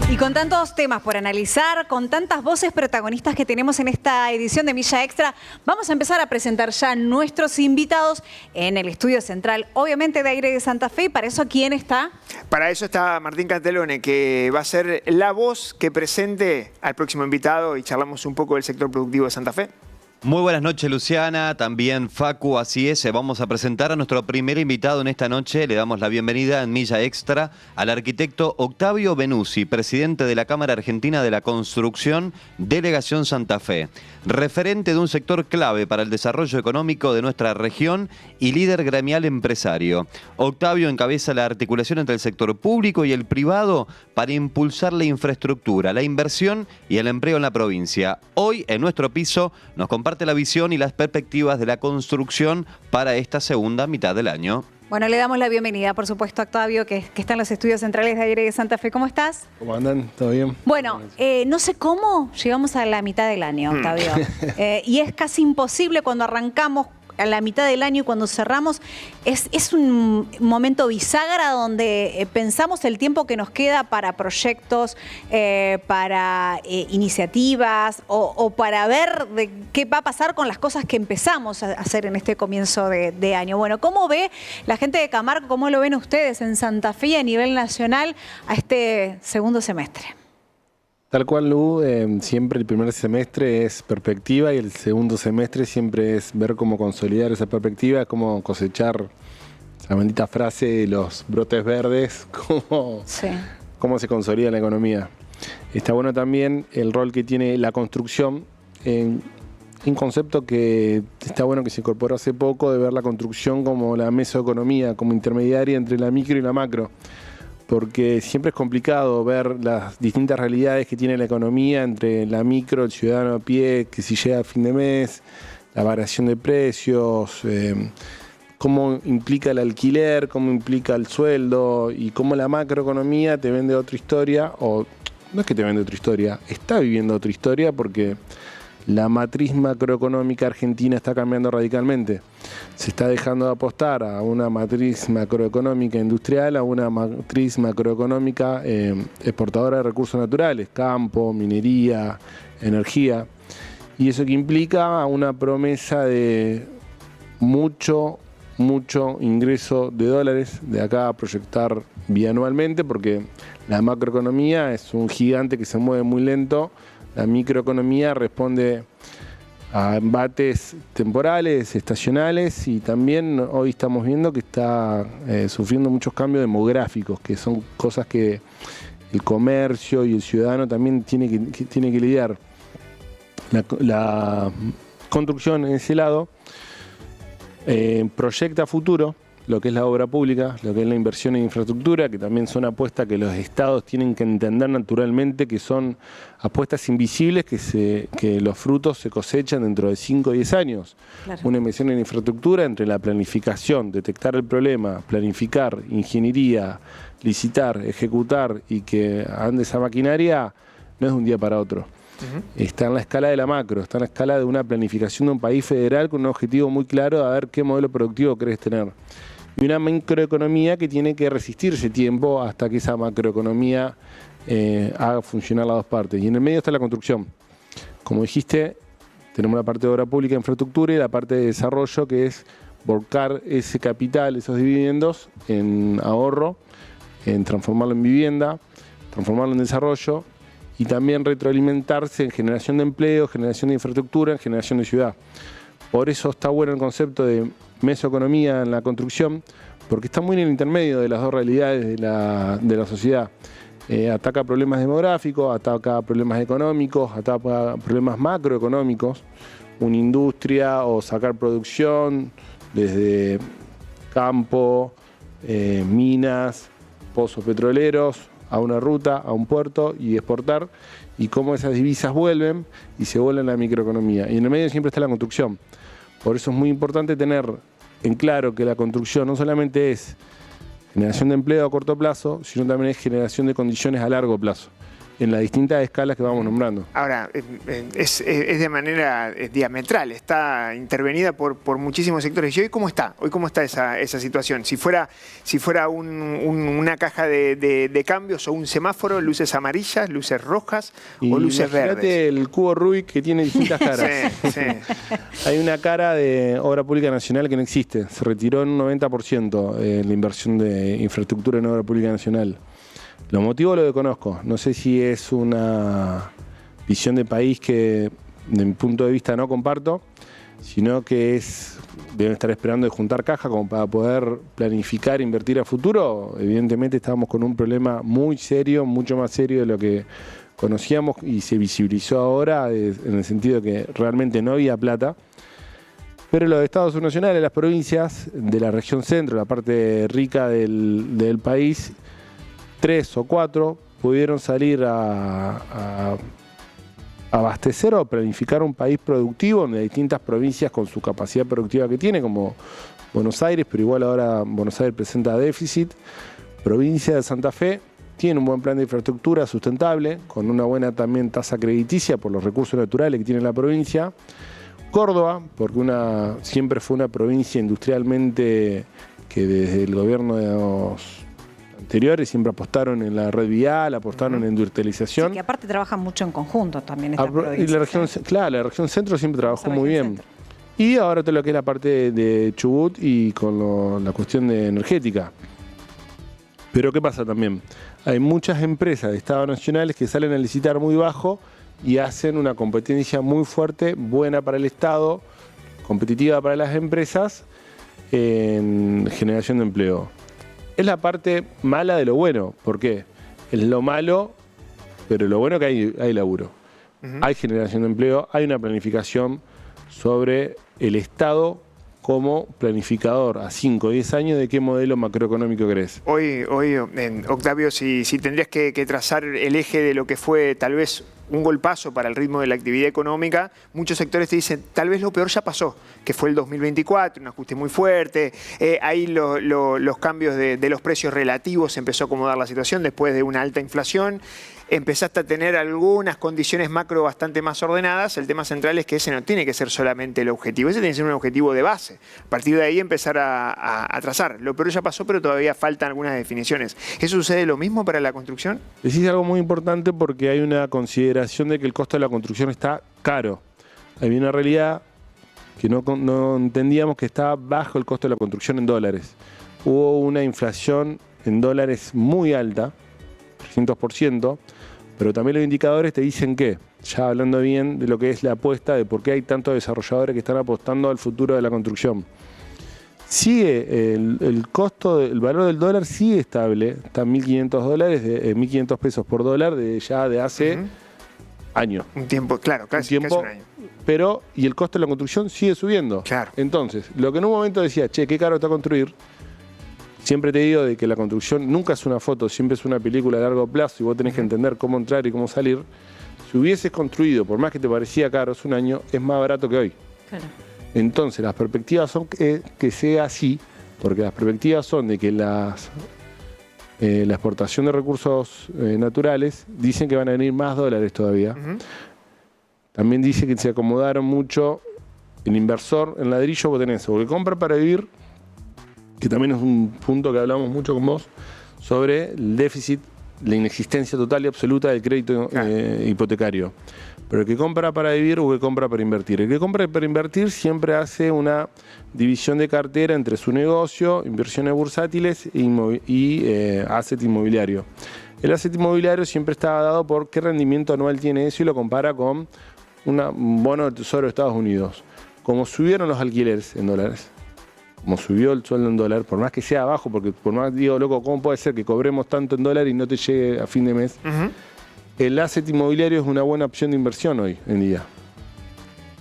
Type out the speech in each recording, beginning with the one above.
Y con tantos temas por analizar, con tantas voces protagonistas que tenemos en esta edición de Milla Extra, vamos a empezar a presentar ya nuestros invitados en el estudio central, obviamente de Aire de Santa Fe. Y para eso, ¿quién está? Para eso está Martín Cantelone, que va a ser la voz que presente al próximo invitado y charlamos un poco del sector productivo de Santa Fe. Muy buenas noches, Luciana, también Facu, así es, vamos a presentar a nuestro primer invitado en esta noche. Le damos la bienvenida en Milla Extra al arquitecto Octavio Benussi, presidente de la Cámara Argentina de la Construcción, Delegación Santa Fe, referente de un sector clave para el desarrollo económico de nuestra región y líder gremial empresario. Octavio encabeza la articulación entre el sector público y el privado para impulsar la infraestructura, la inversión y el empleo en la provincia. Hoy, en nuestro piso, nos comparte la visión y las perspectivas de la construcción para esta segunda mitad del año. Bueno, le damos la bienvenida, por supuesto, a Octavio, que está en los estudios centrales de Aire de Santa Fe. ¿Cómo estás? ¿Cómo andan? ¿Todo bien? Bueno, no sé cómo llegamos a la mitad del año, Octavio. Y es casi imposible cuando arrancamos a la mitad del año y cuando cerramos. Es un momento bisagra donde pensamos el tiempo que nos queda para proyectos, para iniciativas o para ver de qué va a pasar con las cosas que empezamos a hacer en este comienzo de año. Bueno, ¿cómo ve la gente de Camargo, cómo lo ven ustedes en Santa Fe y a nivel nacional a este segundo semestre? Tal cual, Lu, siempre el primer semestre es perspectiva y el segundo semestre siempre es ver cómo consolidar esa perspectiva, cómo cosechar la bendita frase de los brotes verdes, cómo se consolida la economía. Está bueno también el rol que tiene la construcción, un concepto que está bueno que se incorporó hace poco, de ver la construcción como la mesoeconomía, como intermediaria entre la micro y la macro. Porque siempre es complicado ver las distintas realidades que tiene la economía entre la micro, el ciudadano a pie, que si llega a fin de mes, la variación de precios, cómo implica el alquiler, cómo implica el sueldo y cómo la macroeconomía te vende otra historia, o no es que te vende otra historia, está viviendo otra historia porque la matriz macroeconómica argentina está cambiando radicalmente. Se está dejando de apostar a una matriz macroeconómica industrial, a una matriz macroeconómica exportadora de recursos naturales, campo, minería, energía. Y eso que implica una promesa de mucho ingreso de dólares de acá a proyectar bianualmente, porque la macroeconomía es un gigante que se mueve muy lento. La microeconomía responde a embates temporales, estacionales, y también hoy estamos viendo que está sufriendo muchos cambios demográficos, que son cosas que el comercio y el ciudadano también tiene que lidiar. La construcción en ese lado proyecta a futuro lo que es la obra pública, lo que es la inversión en infraestructura, que también son apuestas que los estados tienen que entender naturalmente, que son apuestas invisibles, que los frutos se cosechan dentro de 5 o 10 años. Claro. Una inversión en infraestructura entre la planificación, detectar el problema, planificar, ingeniería, licitar, ejecutar y que ande esa maquinaria, no es de un día para otro. Está en la escala de la macro, está en la escala de una planificación de un país federal con un objetivo muy claro de ver qué modelo productivo querés tener. Y una microeconomía que tiene que resistirse tiempo hasta que esa macroeconomía haga funcionar las dos partes. Y en el medio está la construcción. Como dijiste, tenemos la parte de obra pública, infraestructura, y la parte de desarrollo, que es volcar ese capital, esos dividendos, en ahorro, en transformarlo en vivienda, transformarlo en desarrollo, y también retroalimentarse en generación de empleo, generación de infraestructura, en generación de ciudad. Por eso está bueno el concepto de mesoeconomía en la construcción, porque está muy en el intermedio de las dos realidades de la sociedad. Ataca problemas demográficos, ataca problemas económicos, ataca problemas macroeconómicos, una industria o sacar producción desde campo, minas, pozos petroleros, a una ruta, a un puerto y exportar, y cómo esas divisas vuelven y se vuelven a la microeconomía. Y en el medio siempre está la construcción. Por eso es muy importante tener en claro que la construcción no solamente es generación de empleo a corto plazo, sino también es generación de condiciones a largo plazo. en las distintas escalas que vamos nombrando. Ahora, es de manera diametral, está intervenida por muchísimos sectores. ¿Y hoy cómo está? ¿Hoy cómo está esa situación? Si fuera una caja de cambios o un semáforo, luces amarillas, luces rojas o luces verdes. El cubo Rubik que tiene distintas caras. Sí. Hay una cara de obra pública nacional que no existe. Se retiró en un 90% la inversión de infraestructura en obra pública nacional. Los motivos lo desconozco. No sé si es una visión de país que, de mi punto de vista, no comparto, sino que deben estar esperando de juntar caja como para poder planificar, invertir a futuro. Evidentemente estábamos con un problema muy serio, mucho más serio de lo que conocíamos y se visibilizó ahora en el sentido que realmente no había plata. Pero los estados subnacionales, las provincias de la región centro, la parte rica del país, 3 o 4 pudieron salir a abastecer o planificar un país productivo donde distintas provincias con su capacidad productiva que tiene, como Buenos Aires, pero igual ahora Buenos Aires presenta déficit. Provincia de Santa Fe tiene un buen plan de infraestructura sustentable, con una buena también tasa crediticia por los recursos naturales que tiene la provincia. Córdoba, porque siempre fue una provincia industrialmente que desde el gobierno de los anteriores siempre apostaron en la red vial, apostaron en industrialización. Sí, que aparte trabajan mucho en conjunto también esta provincia. Y la región centro siempre trabajó muy bien. Y ahora todo lo que es la parte de Chubut y con la cuestión de energética. Pero ¿qué pasa también? Hay muchas empresas de Estados nacionales que salen a licitar muy bajo y hacen una competencia muy fuerte, buena para el Estado, competitiva para las empresas en generación de empleo. Es la parte mala de lo bueno. ¿Por qué? Es lo malo, pero lo bueno que hay laburo. Hay generación de empleo, hay una planificación sobre el Estado como planificador a 5 o 10 años de qué modelo macroeconómico crees. Hoy Octavio, si tendrías que trazar el eje de lo que fue tal vez un golpazo para el ritmo de la actividad económica, muchos sectores te dicen, tal vez lo peor ya pasó, que fue el 2024, un ajuste muy fuerte, ahí los cambios de los precios relativos se empezó a acomodar la situación después de una alta inflación, empezaste a tener algunas condiciones macro bastante más ordenadas. El tema central es que ese no tiene que ser solamente el objetivo, ese tiene que ser un objetivo de base. A partir de ahí empezar a trazar. Lo peor ya pasó, pero todavía faltan algunas definiciones. ¿Eso sucede lo mismo para la construcción? Decís algo muy importante porque hay una consideración de que el costo de la construcción está caro. Hay una realidad que no entendíamos que estaba bajo el costo de la construcción en dólares. Hubo una inflación en dólares muy alta, 300%, pero también los indicadores te dicen que, ya hablando bien de lo que es la apuesta, de por qué hay tantos desarrolladores que están apostando al futuro de la construcción. Sigue el costo, el valor del dólar sigue estable, está en $1.500, 1.500 pesos por dólar de hace años. Un tiempo, claro, casi un año. Pero, y el costo de la construcción sigue subiendo. Claro. Entonces, lo que en un momento decía, che, qué caro está construir, siempre te digo de que la construcción nunca es una foto, siempre es una película a largo plazo y vos tenés que entender cómo entrar y cómo salir. Si hubieses construido, por más que te parecía caro hace un año, es más barato que hoy. Claro. Entonces, las perspectivas son que sea así, porque las perspectivas son de que la exportación de recursos naturales dicen que van a venir más dólares todavía. También dice que se acomodaron mucho el inversor en ladrillo, vos tenés o que compra para vivir, que también es un punto que hablamos mucho con vos, sobre el déficit, la inexistencia total y absoluta del crédito hipotecario. Pero el que compra para vivir o el que compra para invertir. El que compra para invertir siempre hace una división de cartera entre su negocio, inversiones bursátiles y asset inmobiliario. El asset inmobiliario siempre está dado por qué rendimiento anual tiene eso y lo compara con un bono del Tesoro de Estados Unidos. Como subieron los alquileres en dólares, como subió el sueldo en dólar, por más que sea bajo, porque por más digo, loco, ¿cómo puede ser que cobremos tanto en dólar y no te llegue a fin de mes? El asset inmobiliario es una buena opción de inversión hoy en día.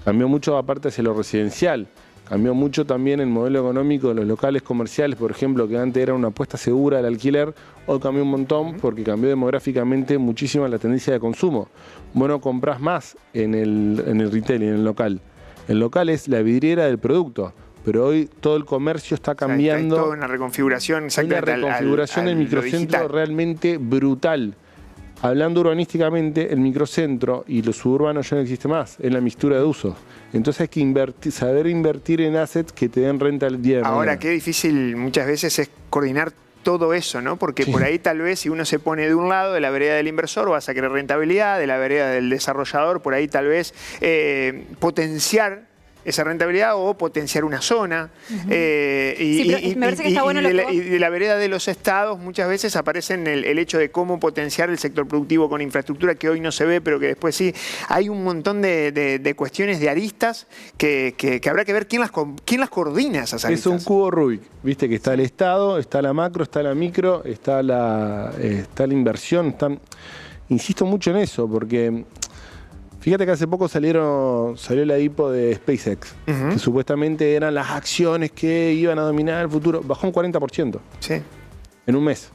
Cambió mucho aparte hacia lo residencial, cambió mucho también el modelo económico de los locales comerciales, por ejemplo, que antes era una apuesta segura al alquiler, hoy cambió un montón porque cambió demográficamente muchísimo la tendencia de consumo. Bueno, compras más en el retail y en el local. El local es la vidriera del producto. Pero hoy todo el comercio está cambiando. Hay toda una reconfiguración, una reconfiguración del microcentro realmente brutal. Hablando urbanísticamente, el microcentro y lo suburbano ya no existe más, es la mixtura de usos. Entonces hay que saber invertir en assets que te den renta el día de mañana. Ahora, qué difícil muchas veces es coordinar todo eso, ¿no? Porque por ahí tal vez si uno se pone de un lado, de la vereda del inversor, vas a querer rentabilidad, de la vereda del desarrollador, por ahí tal vez potenciar esa rentabilidad o potenciar una zona. Me parece que está bueno lo que vos... Y de la vereda de los estados muchas veces aparece el hecho de cómo potenciar el sector productivo con infraestructura que hoy no se ve, pero que después sí. Hay un montón de cuestiones, de aristas que habrá que ver quién las coordina esas aristas. Es un cubo Rubik, viste que está el Estado, está la macro, está la micro, está la inversión. Insisto mucho en eso, porque... Fíjate que hace poco salió la IPO de SpaceX, que supuestamente eran las acciones que iban a dominar el futuro. Bajó un 40%. Sí. En un mes.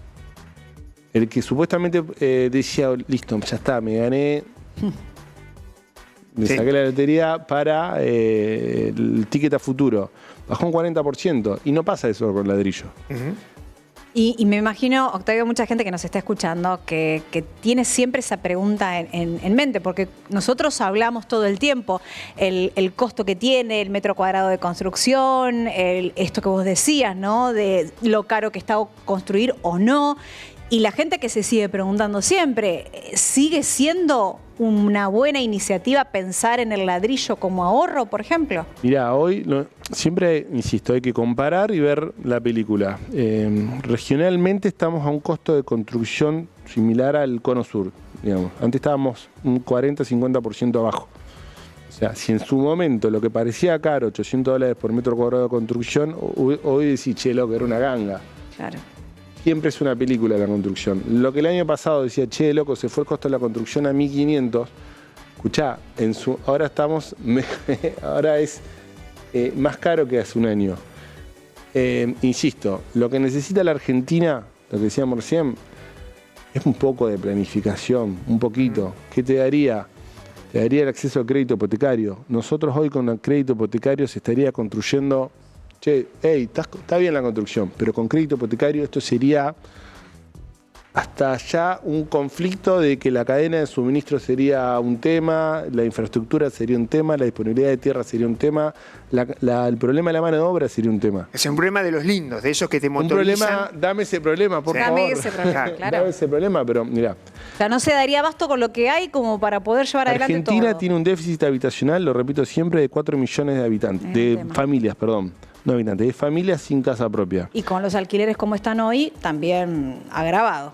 El que supuestamente decía, listo, ya está, me gané. Me saqué la lotería para el ticket a futuro. Bajó un 40%. Y no pasa eso con ladrillo. Y me imagino, Octavio, mucha gente que nos está escuchando que tiene siempre esa pregunta en mente, porque nosotros hablamos todo el tiempo, el costo que tiene, el metro cuadrado de construcción, esto que vos decías, ¿no? De lo caro que está construir o no. Y la gente que se sigue preguntando siempre, ¿sigue siendo una buena iniciativa pensar en el ladrillo como ahorro, por ejemplo? Mirá, hoy siempre, insisto, hay que comparar y ver la película. Regionalmente estamos a un costo de construcción similar al Cono Sur, digamos. Antes estábamos un 40-50% abajo. O sea, si en su momento lo que parecía caro, $800 por metro cuadrado de construcción, hoy decís, che, loco, era una ganga. Claro. Siempre es una película la construcción. Lo que el año pasado decía, che, loco, se fue el costo de la construcción a 1.500. Escuchá, ahora es más caro que hace un año. Insisto, lo que necesita la Argentina, lo que decíamos recién, es un poco de planificación, un poquito. ¿Qué te daría? Te daría el acceso al crédito hipotecario. Nosotros hoy con el crédito hipotecario se estaría construyendo... Che, está bien la construcción, pero con crédito hipotecario esto sería hasta ya un conflicto de que la cadena de suministro sería un tema, la infraestructura sería un tema, la disponibilidad de tierra sería un tema, el problema de la mano de obra sería un tema. Es un problema de los lindos, de esos que te motorizan. Un problema, dame ese problema, por favor. Dame ese problema, claro. Dame ese problema, pero mirá. O sea, no se daría abasto con lo que hay como para poder llevar adelante todo. Argentina tiene un déficit habitacional, lo repito siempre, de 4 millones de habitantes, de familias, perdón. No habitantes, de familias sin casa propia. Y con los alquileres como están hoy, también agravado.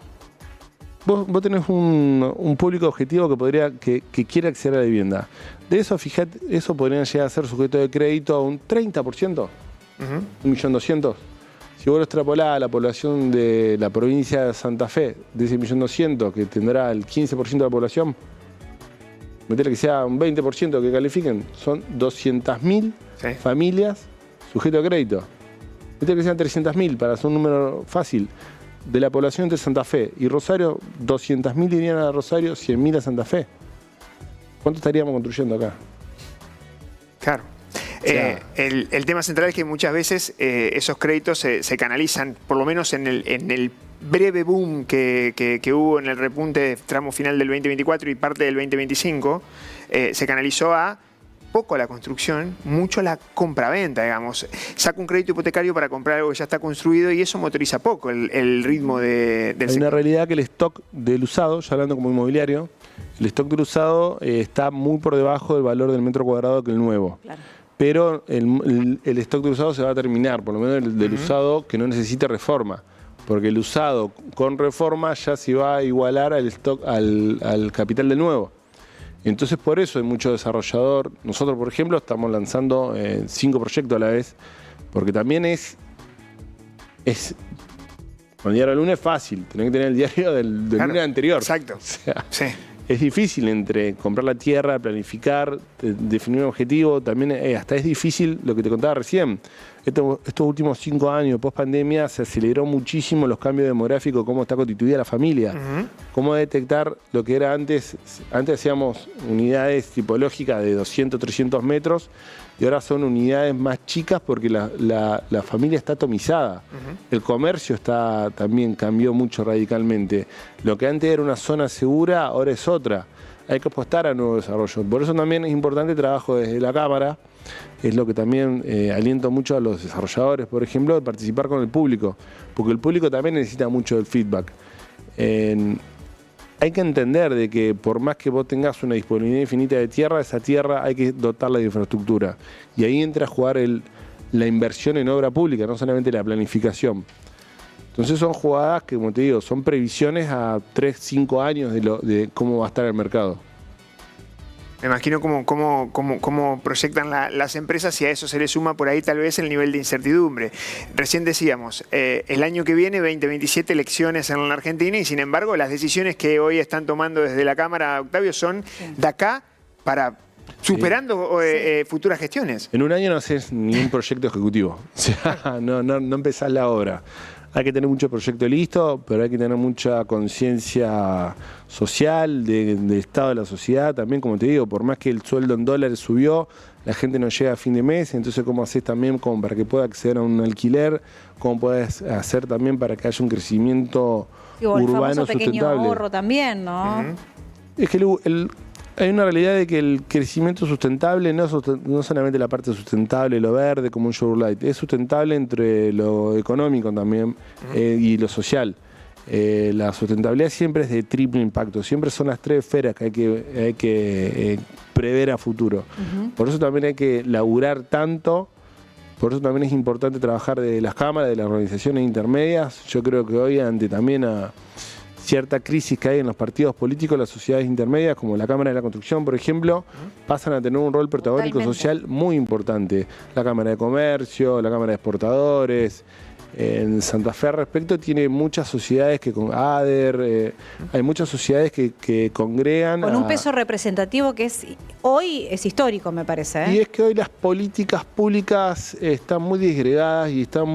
Vos tenés un público objetivo que quiere acceder a la vivienda. De eso, fíjate, eso podrían llegar a ser sujeto de crédito a un 30%, 1.200.000. Si vos lo extrapolás a la población de la provincia de Santa Fe, de ese 1.200.000, que tendrá el 15% de la población, metele que sea un 20% que califiquen, son 200.000 familias sujeto a crédito. Metele que sean 300.000 para hacer un número fácil. De la población de Santa Fe y Rosario, 200.000 irían a Rosario, 100.000 a Santa Fe. ¿Cuánto estaríamos construyendo acá? Claro. El tema central es que muchas veces esos créditos se canalizan, por lo menos en el breve boom que hubo en el repunte de tramo final del 2024 y parte del 2025, se canalizó a poco a la construcción, mucho a la compraventa, digamos. Saca un crédito hipotecario para comprar algo que ya está construido y eso motoriza poco el ritmo del sector. Hay una realidad que el stock del usado, ya hablando como inmobiliario, el stock del usado está muy por debajo del valor del metro cuadrado que el nuevo. Claro. Pero el stock del usado se va a terminar, por lo menos el del usado que no necesite reforma. Porque el usado con reforma ya se va a igualar al stock, al capital del nuevo. Entonces, por eso hay mucho desarrollador. Nosotros, por ejemplo, estamos lanzando 5 proyectos a la vez, porque también es con el diario del lunes es fácil, tenés que tener el diario del lunes anterior. Exacto. O sea, es difícil entre comprar la tierra, planificar, definir un objetivo. También hasta es difícil lo que te contaba recién. estos últimos 5 años, post pandemia, se aceleró muchísimo los cambios demográficos, cómo está constituida la familia, cómo detectar lo que era antes. Antes hacíamos unidades tipológicas de 200, 300 metros y ahora son unidades más chicas porque la familia está atomizada. El comercio también cambió mucho radicalmente. Lo que antes era una zona segura, ahora es otra. Hay que apostar a nuevos desarrollos. Por eso también es importante el trabajo desde la Cámara. Es lo que también aliento mucho a los desarrolladores, por ejemplo, de participar con el público, porque el público también necesita mucho del feedback. Hay que entender de que por más que vos tengas una disponibilidad infinita de tierra, esa tierra hay que dotarla de infraestructura. Y ahí entra a jugar la inversión en obra pública, no solamente la planificación. Entonces son jugadas que, como te digo, son previsiones a 3, 5 años de cómo va a estar el mercado. Me imagino cómo proyectan las empresas y a eso se le suma por ahí tal vez el nivel de incertidumbre. Recién decíamos, el año que viene, 2027, elecciones en la Argentina y sin embargo las decisiones que hoy están tomando desde la Cámara, Octavio, son de acá para superando futuras gestiones. En un año no haces ningún proyecto ejecutivo, o sea, no empezás la obra. Hay que tener mucho proyecto listo, pero hay que tener mucha conciencia social del estado de la sociedad. También, como te digo, por más que el sueldo en dólares subió, la gente no llega a fin de mes. Entonces, ¿cómo haces también como para que pueda acceder a un alquiler? ¿Cómo puedes hacer también para que haya un crecimiento urbano el pequeño sustentable? ahorro también, ¿no? Es que hay una realidad de que el crecimiento sustentable no solamente la parte sustentable, lo verde, como un Sugar Light, es sustentable entre lo económico también y lo social. La sustentabilidad siempre es de triple impacto, siempre son las 3 esferas que hay que prever a futuro. Por eso también hay que laburar tanto, por eso también es importante trabajar de las cámaras, de las organizaciones intermedias. Yo creo que hoy ante también a cierta crisis que hay en los partidos políticos, las sociedades intermedias, como la Cámara de la Construcción, por ejemplo, pasan a tener un rol protagónico social muy importante. La Cámara de Comercio, la Cámara de Exportadores. En Santa Fe al respecto tiene muchas sociedades que con ADER, hay muchas sociedades que congregan. Con un peso representativo que hoy es histórico, me parece. Y es que hoy las políticas públicas están muy disgregadas y están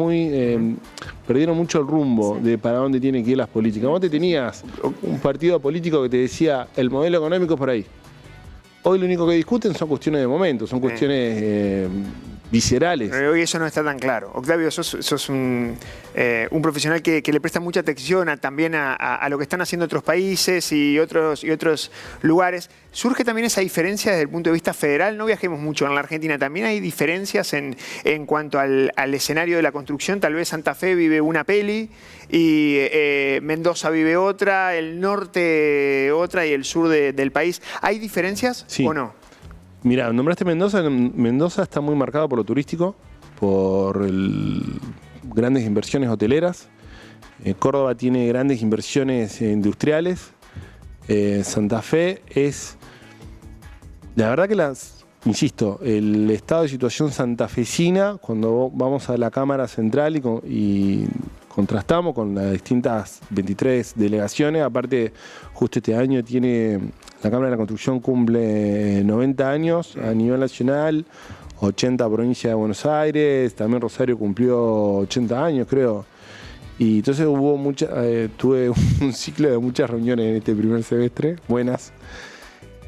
perdieron mucho el rumbo de para dónde tienen que ir las políticas. Vos te tenías un partido político que te decía el modelo económico es por ahí. Hoy lo único que discuten son cuestiones de momento, son cuestiones viscerales. Pero hoy eso no está tan claro. Octavio, sos un profesional que le presta mucha atención también a lo que están haciendo otros países y otros lugares. ¿Surge también esa diferencia desde el punto de vista federal? No viajemos mucho en la Argentina. ¿También hay diferencias en cuanto al escenario de la construcción? Tal vez Santa Fe vive una peli y Mendoza vive otra, el norte otra y el sur del país. ¿Hay diferencias o no? Mira, nombraste Mendoza. Mendoza está muy marcado por lo turístico, por grandes inversiones hoteleras. Córdoba tiene grandes inversiones industriales. Santa Fe es... La verdad que insisto, el estado de situación santafesina, cuando vamos a la Cámara Central y contrastamos con las distintas 23 delegaciones, aparte justo este año la Cámara de la Construcción cumple 90 años a nivel nacional, 80 provincia de Buenos Aires, también Rosario cumplió 80 años creo. Y entonces tuve un ciclo de muchas reuniones en este primer semestre, buenas.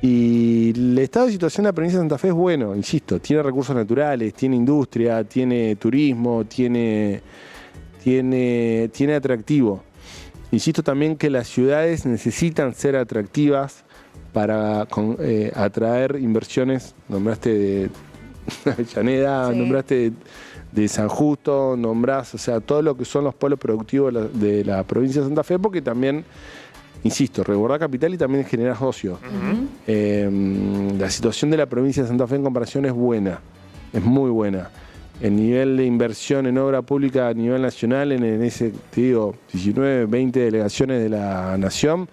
Y el estado de situación de la provincia de Santa Fe es bueno, insisto, tiene recursos naturales, tiene industria, tiene turismo, tiene atractivo. Insisto también que las ciudades necesitan ser atractivas para atraer inversiones. Nombraste de Avellaneda, nombraste de San Justo, nombrás, o sea, todo lo que son los polos productivos de la provincia de Santa Fe, porque también, insisto, resguardar capital y también generar ocio. La situación de la provincia de Santa Fe en comparación es buena, es muy buena. El nivel de inversión en obra pública a nivel nacional, en ese, te digo, 19, 20 delegaciones de la nación,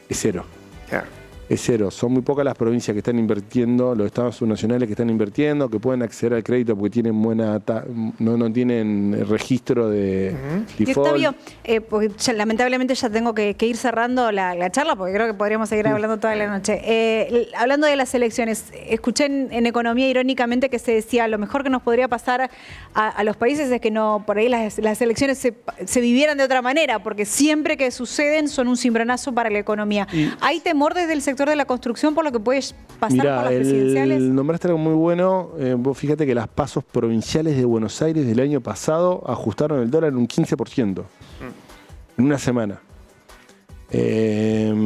es cero. Claro. es cero. Son muy pocas las provincias que están invirtiendo, los estados subnacionales que están invirtiendo, que pueden acceder al crédito porque tienen no tienen registro de Y default. Octavio, porque lamentablemente ya tengo que ir cerrando la charla porque creo que podríamos seguir hablando toda la noche. Hablando de las elecciones, escuché en Economía irónicamente que se decía lo mejor que nos podría pasar a los países es que no por ahí las elecciones se vivieran de otra manera, porque siempre que suceden son un cimbronazo para la economía. ¿Hay temor desde el sector de la construcción por lo que puede pasar por las presidenciales? Nombraste algo muy bueno. Vos fíjate que las pasos provinciales de Buenos Aires del año pasado ajustaron el dólar en un 15% en una semana. El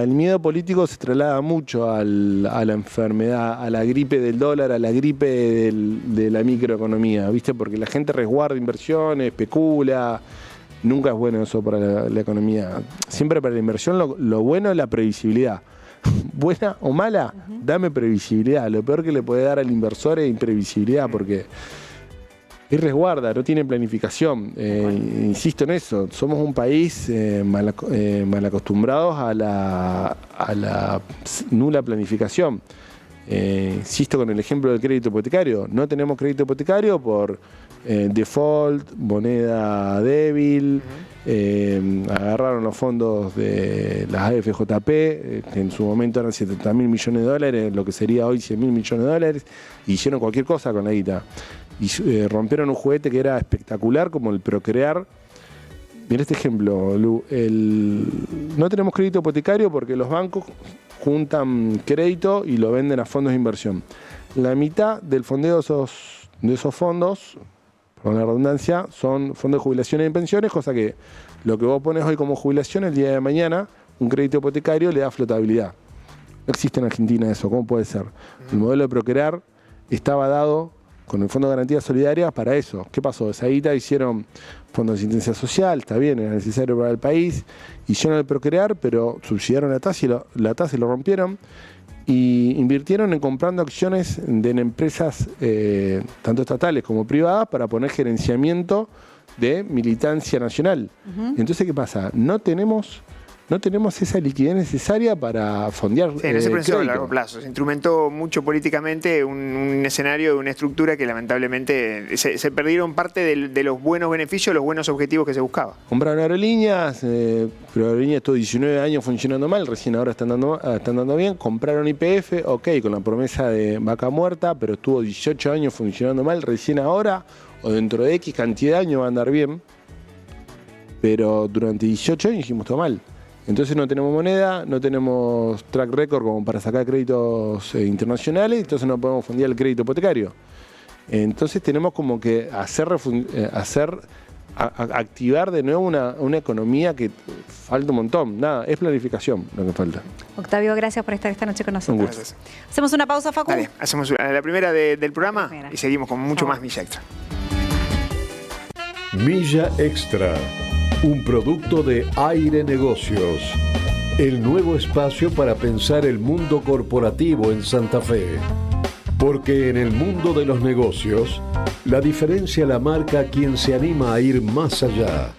miedo político se traslada mucho a la enfermedad, a la gripe del dólar, a la gripe de la microeconomía, ¿viste? Porque la gente resguarda inversiones, especula. Nunca es bueno eso para la economía. Siempre para la inversión lo bueno es la previsibilidad. Buena o mala, dame previsibilidad. Lo peor que le puede dar al inversor es imprevisibilidad porque él resguarda, no tiene planificación. Insisto en eso, somos un país mal acostumbrados a la nula planificación. Insisto con el ejemplo del crédito hipotecario. No tenemos crédito hipotecario por default, moneda débil, agarraron los fondos de las AFJP, que en su momento eran 70.000 millones de dólares, lo que sería hoy 100.000 millones de dólares, y hicieron cualquier cosa con la guita. Y rompieron un juguete que era espectacular, como el Procrear. Mira este ejemplo, Lu. No tenemos crédito hipotecario porque los bancos juntan crédito y lo venden a fondos de inversión. La mitad del fondeo de esos fondos, por la redundancia, son fondos de jubilaciones y pensiones, cosa que lo que vos pones hoy como jubilación, el día de mañana, un crédito hipotecario le da flotabilidad. No existe en Argentina eso, ¿cómo puede ser? El modelo de Procrear estaba dado con el Fondo de Garantía Solidaria para eso. ¿Qué pasó? Esa guita hicieron fondos de asistencia social, está bien, era necesario para el país, hicieron el Procrear, pero subsidiaron la tasa y lo rompieron. Y invirtieron en comprando acciones en empresas tanto estatales como privadas para poner gerenciamiento de militancia nacional. Entonces, ¿qué pasa? No tenemos esa liquidez necesaria para fondear. Sí, no se pensó a largo plazo. Se instrumentó mucho políticamente un escenario, una estructura que lamentablemente se perdieron parte de los buenos beneficios, los buenos objetivos que se buscaba. Compraron aerolíneas, pero aerolíneas estuvo 19 años funcionando mal, recién ahora están dando bien. Compraron YPF, ok, con la promesa de vaca muerta, pero estuvo 18 años funcionando mal, recién ahora, o dentro de X cantidad de años va a andar bien. Pero durante 18 años hicimos todo mal. Entonces no tenemos moneda, no tenemos track record como para sacar créditos internacionales, entonces no podemos fondear el crédito hipotecario. Entonces tenemos como que activar de nuevo una economía que falta un montón. Nada, es planificación lo que falta. Octavio, gracias por estar esta noche con nosotros. Un gusto. Gracias. Hacemos una pausa, Facu. Dale, hacemos la primera del programa y seguimos con mucho Por más Milla Extra. Milla Extra, un producto de Aire Negocios, el nuevo espacio para pensar el mundo corporativo en Santa Fe. Porque en el mundo de los negocios, la diferencia la marca quien se anima a ir más allá.